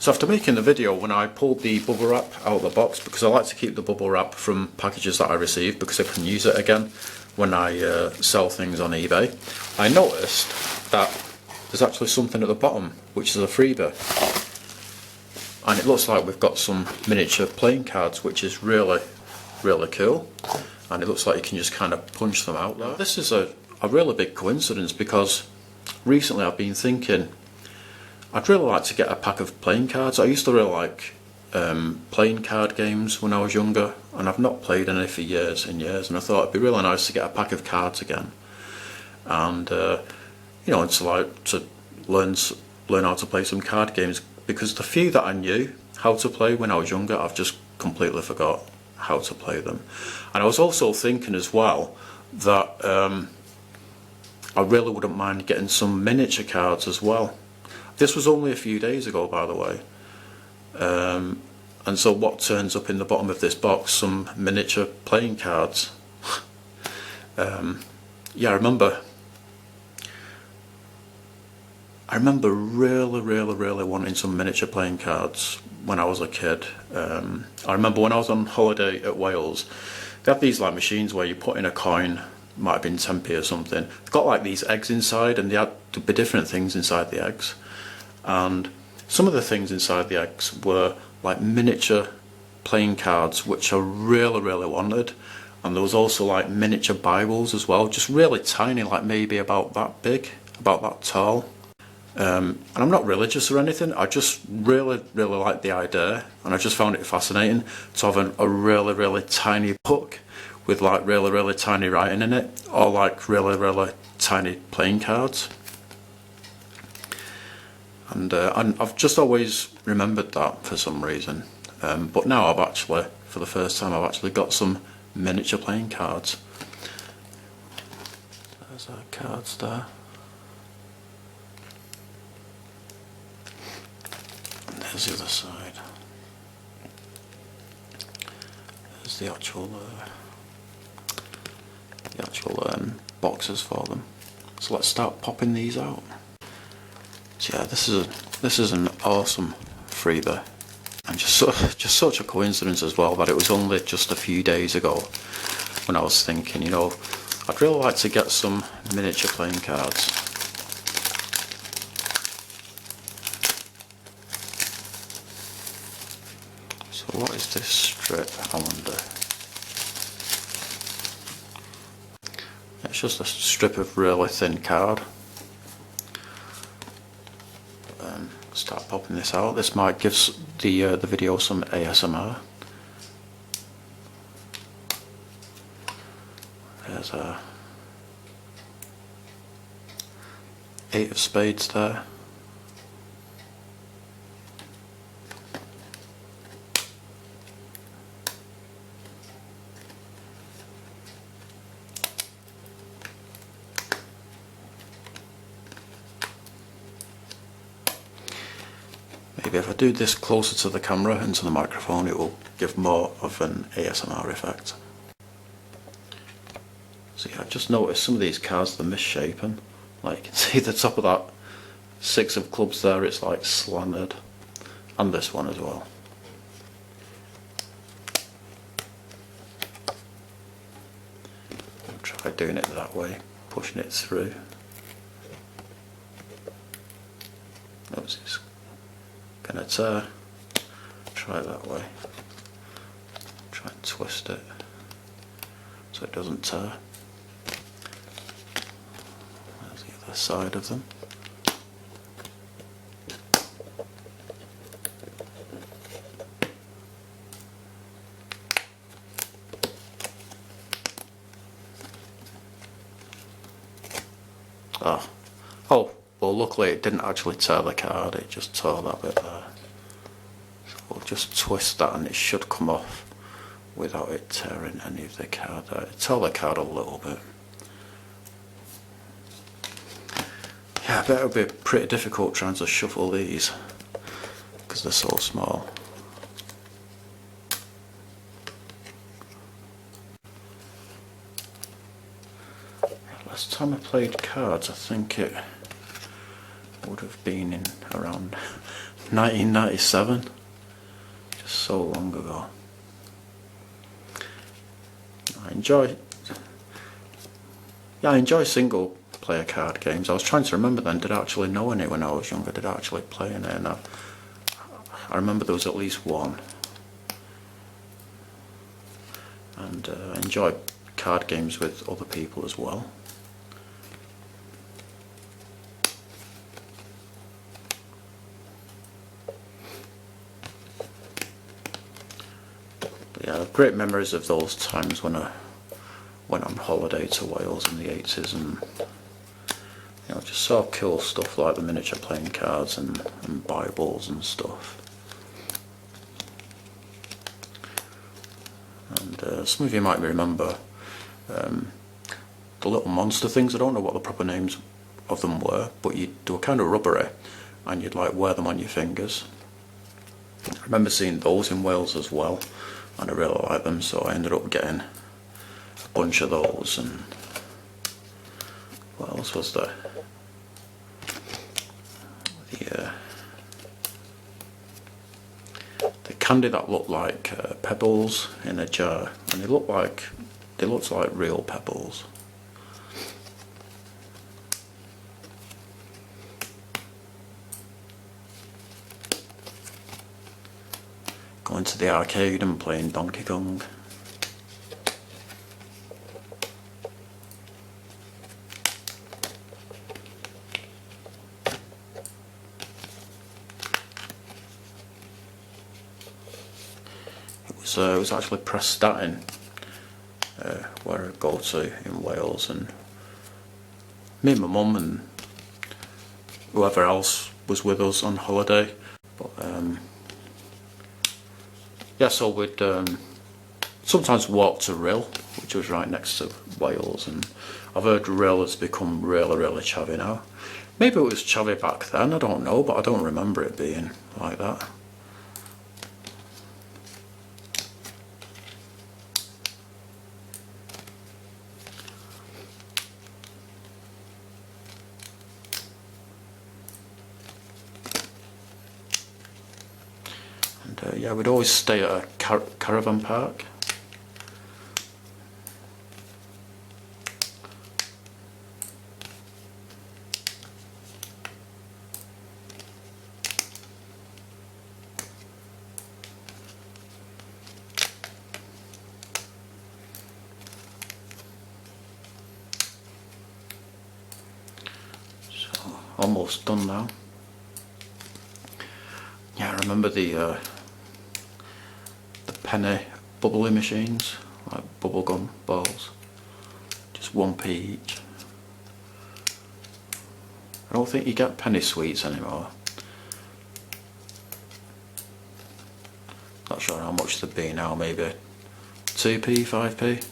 So after making the video, when I pulled the bubble wrap out of the box, because I like to keep the bubble wrap from packages that I receive because I can use it again when I sell things on eBay, I noticed that there's actually something at the bottom which is a freebie, and it looks like we've got some miniature playing cards, which is really cool, and it looks like you can just kind of punch them out there. This is a really big coincidence, because recently I've been thinking I'd really like to get a pack of playing cards. I used to really like playing card games when I was younger, and I've not played any for years and years, and I thought it'd be really nice to get a pack of cards again, and you know, to learn how to play some card games, because the few that I knew how to play when I was younger, I've just completely forgot how to play them. And I was also thinking as well that I really wouldn't mind getting some miniature cards as well. This was only a few days ago, by the way, and so what turns up in the bottom of this box? Some miniature playing cards. Yeah, I remember really wanting some miniature playing cards when I was a kid. I remember when I was on holiday at Wales, they had these like machines where you put in a coin, might have been 10p or something. They've got like these eggs inside, and they had to be different things inside the eggs. And some of the things inside the eggs were like miniature playing cards, which I really wanted. And there was also like miniature Bibles as well, just really tiny, like maybe about that big, about that tall. And I'm not religious or anything, I just really like the idea, and I just found it fascinating to have a really tiny book with like really tiny writing in it, or like really tiny playing cards. And I've just always remembered that for some reason, but now I've actually, for the first time, I've actually got some miniature playing cards. There's our cards there. And there's the other side. There's the actual boxes for them. So let's start popping these out. So yeah, this is an awesome freebie, and just such a coincidence as well that it was only just a few days ago when I was thinking, you know, I'd really like to get some miniature playing cards. So what is this strip, I wonder? It's just a strip of really thin card. Start popping this out. This might give the video some ASMR. There's a 8 of spades there. Maybe if I do this closer to the camera and to the microphone, it will give more of an ASMR effect. So yeah, I just noticed some of these cards, they're misshapen. Like you can see the top of that 6 of clubs there, it's like slanted. And this one as well. I'll try doing it that way, pushing it through. Oops, it's gonna tear. Try it that way. Try and twist it so it doesn't tear. There's the other side of them. Oh, well luckily it didn't actually tear the card, it just tore that bit there. So we'll just twist that and it should come off without it tearing any of the card out. It tore the card a little bit. Yeah, I bet it'll be pretty difficult trying to shuffle these because they're so small. Last time I played cards, I think it would have been in around 1997. Just so long ago. I enjoy single player card games. I was trying to remember then, did I actually know any when I was younger? Did I actually play any? And I remember there was at least one. And I enjoy card games with other people as well. But yeah, great memories of those times when I went on holiday to Wales in the 80s, and you know, just saw cool stuff like the miniature playing cards and Bibles and stuff. And some of you might remember the little monster things. I don't know what the proper names of them were, but they were kind of rubbery, and you'd like wear them on your fingers. I remember seeing those in Wales as well, and I really liked them, so I ended up getting a bunch of those. And what else was there? The candy that looked like pebbles in a jar, and they looked like real pebbles. Going to the arcade and playing Donkey Kong. It was actually Prestatyn, where I go to in Wales, and me and my mum and whoever else was with us on holiday. But yeah, so we'd sometimes walk to Rill, which was right next to Wales, and I've heard Rill has become really chavvy now. Maybe it was chavvy back then, I don't know, but I don't remember it being like that. Yeah, we'd always stay at a caravan park. So, almost done now. Yeah, I remember the penny bubbly machines, like bubblegum balls, just 1p each. I don't think you get penny sweets anymore. Not sure how much they'd be now, maybe 2p, 5p?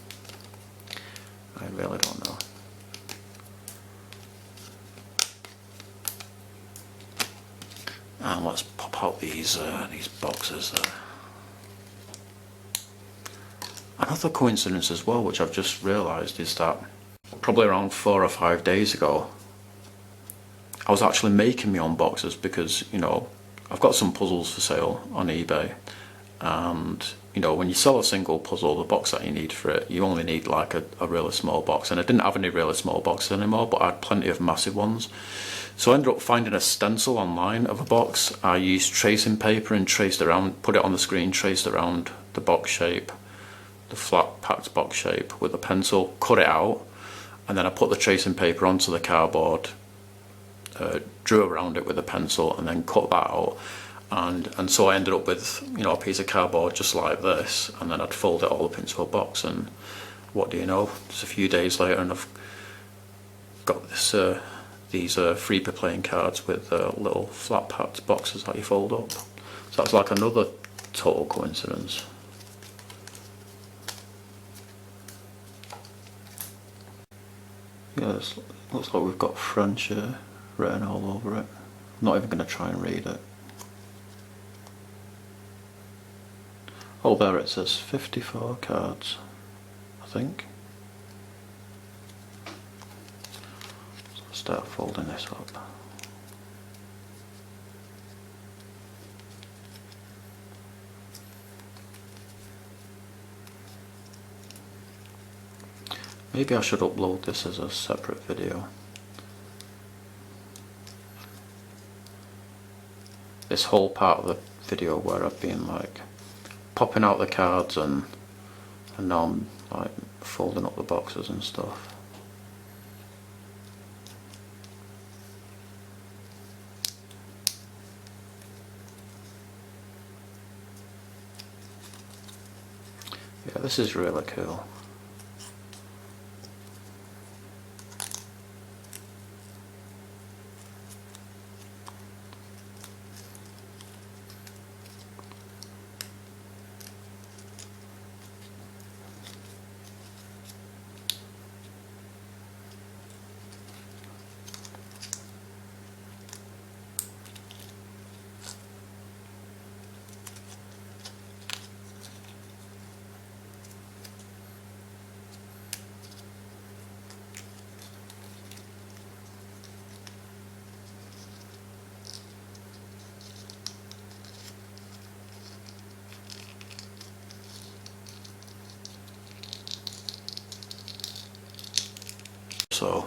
I really don't know. And let's pop out these boxes there. Another coincidence as well, which I've just realised, is that probably around 4 or 5 days ago, I was actually making my own boxes because, you know, I've got some puzzles for sale on eBay, and you know, when you sell a single puzzle, the box that you need for it, you only need like a really small box, and I didn't have any really small boxes anymore, but I had plenty of massive ones. So I ended up finding a stencil online of a box. I used tracing paper and traced around, put it on the screen, traced around the box shape, the flat packed box shape with a pencil, cut it out, and then I put the tracing paper onto the cardboard, drew around it with a pencil, and then cut that out, and so I ended up with, you know, a piece of cardboard just like this, and then I'd fold it all up into a box, and what do you know, just a few days later and I've got this these freebie playing cards with little flat packed boxes that you fold up. So that's like another total coincidence. Yeah, this looks like we've got French here written all over it. I'm not even going to try and read it. Oh, there it says 54 cards, I think. So I'll start folding this up. Maybe I should upload this as a separate video. This whole part of the video where I've been like popping out the cards and now I'm like folding up the boxes and stuff. Yeah, this is really cool. So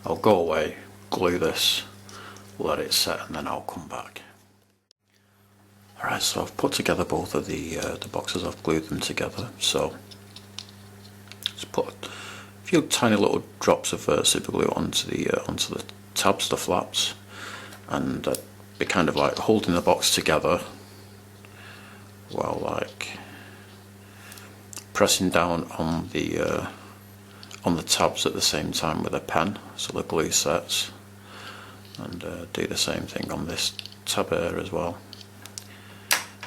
I'll go away, glue this, let it set, and then I'll come back. Alright, so I've put together both of the boxes, I've glued them together. So just put a few tiny little drops of super glue onto the tabs, the flaps, and be kind of like holding the box together while like pressing down on the tabs at the same time with a pen, so the glue sets, and do the same thing on this tab here as well.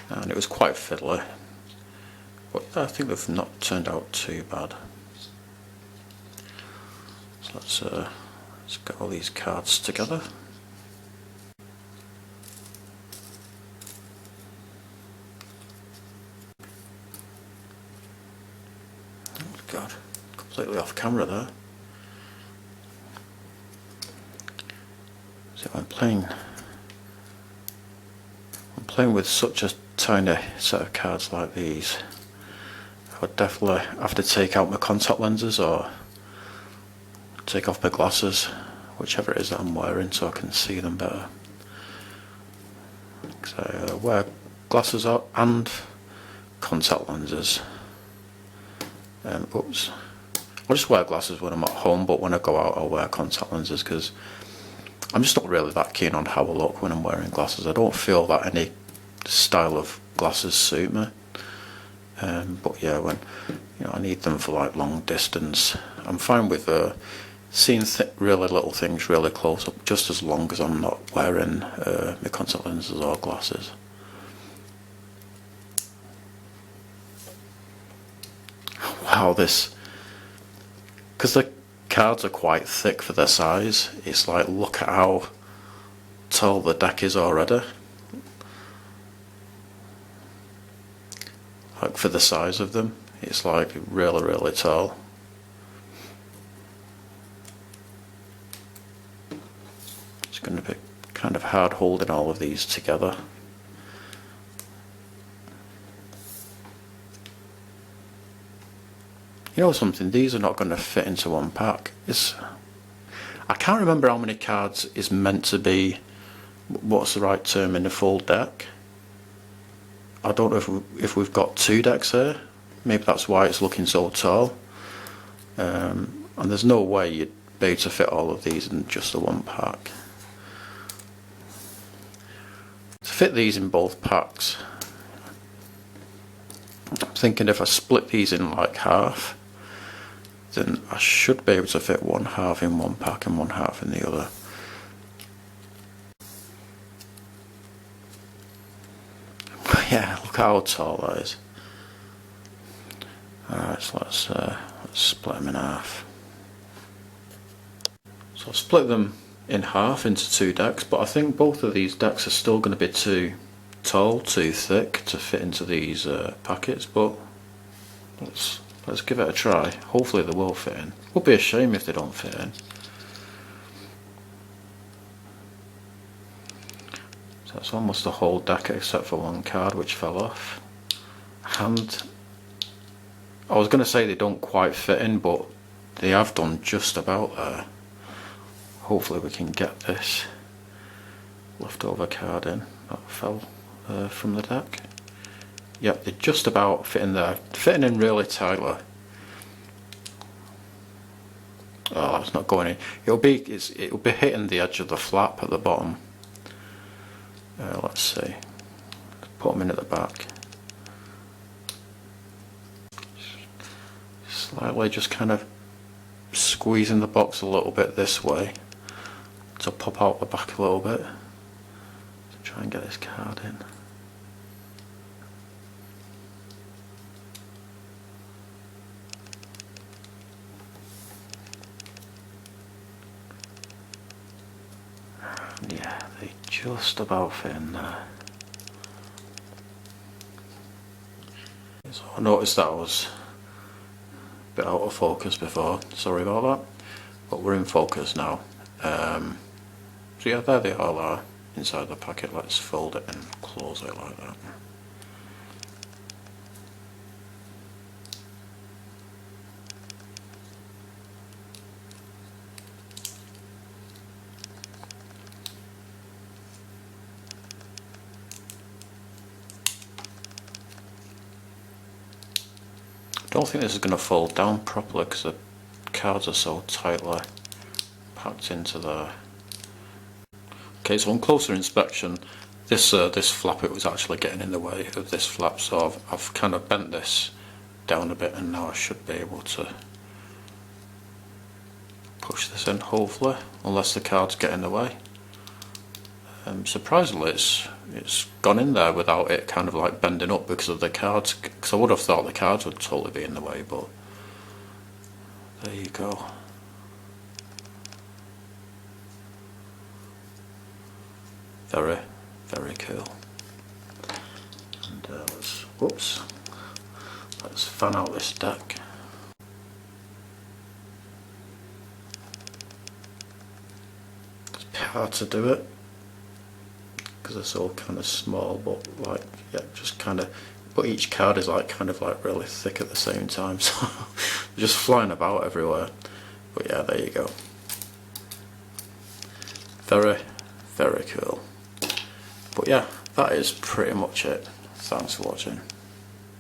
And it was quite fiddly, but I think they've not turned out too bad. So let's get all these cards together. Oh God, completely off camera there. So I'm playing with such a tiny set of cards like these. I would definitely have to take out my contact lenses or take off my glasses, whichever it is that I'm wearing, so I can see them better. Because I wear glasses and contact lenses. Oops. I just wear glasses when I'm at home, but when I go out I'll wear contact lenses because I'm just not really that keen on how I look when I'm wearing glasses. I don't feel that any style of glasses suit me. But yeah, when I need them for like long distance, I'm fine with seeing really little things really close up, just as long as I'm not wearing my contact lenses or glasses. Wow, this, because the cards are quite thick for their size, it's like, look at how tall the deck is already. Like for the size of them, it's like really, really tall. It's going to be kind of hard holding all of these together. You know something, these are not going to fit into one pack. I can't remember how many cards is meant to be, what's the right term, in the full deck. I don't know if we've got 2 decks here. Maybe that's why it's looking so tall. And there's no way you'd be able to fit all of these in just the one pack. To fit these in both packs, I'm thinking if I split these in like half, then I should be able to fit one half in one pack and one half in the other. Yeah, look how tall that is. Alright, so let's split them in half. So I've split them in half into 2 decks, but I think both of these decks are still going to be too tall, too thick to fit into these packets, but let's give it a try. Hopefully they will fit in. Would be a shame if they don't fit in. So that's almost the whole deck except for one card which fell off. And I was going to say they don't quite fit in, but they have done just about there. Hopefully we can get this leftover card in that fell from the deck. Yep, they're just about fitting there, fitting in really tightly. Oh, that's not going in. It'll be hitting the edge of the flap at the bottom. Let's see. Put them in at the back. Slightly just kind of squeezing the box a little bit this way to pop out the back a little bit. To try and get this card in. Yeah, they just about fit in there. So I noticed that I was a bit out of focus before, sorry about that, but we're in focus now. So yeah, there they all are inside the packet. Let's fold it and close it like that. I don't think this is going to fold down properly because the cards are so tightly packed into there. Okay, so on closer inspection, this flap, it was actually getting in the way of this flap, so I've kind of bent this down a bit, and now I should be able to push this in, hopefully, unless the cards get in the way. Surprisingly, it's gone in there without it kind of like bending up because of the cards, because I would have thought the cards would totally be in the way, but there you go. Very, very cool. And let's fan out this deck. It's hard to do it because it's all kind of small, but like, yeah, just kind of, but each card is like kind of like really thick at the same time, so they're just flying about everywhere. But yeah, there you go. Very, very cool. But yeah, that is pretty much it. Thanks for watching.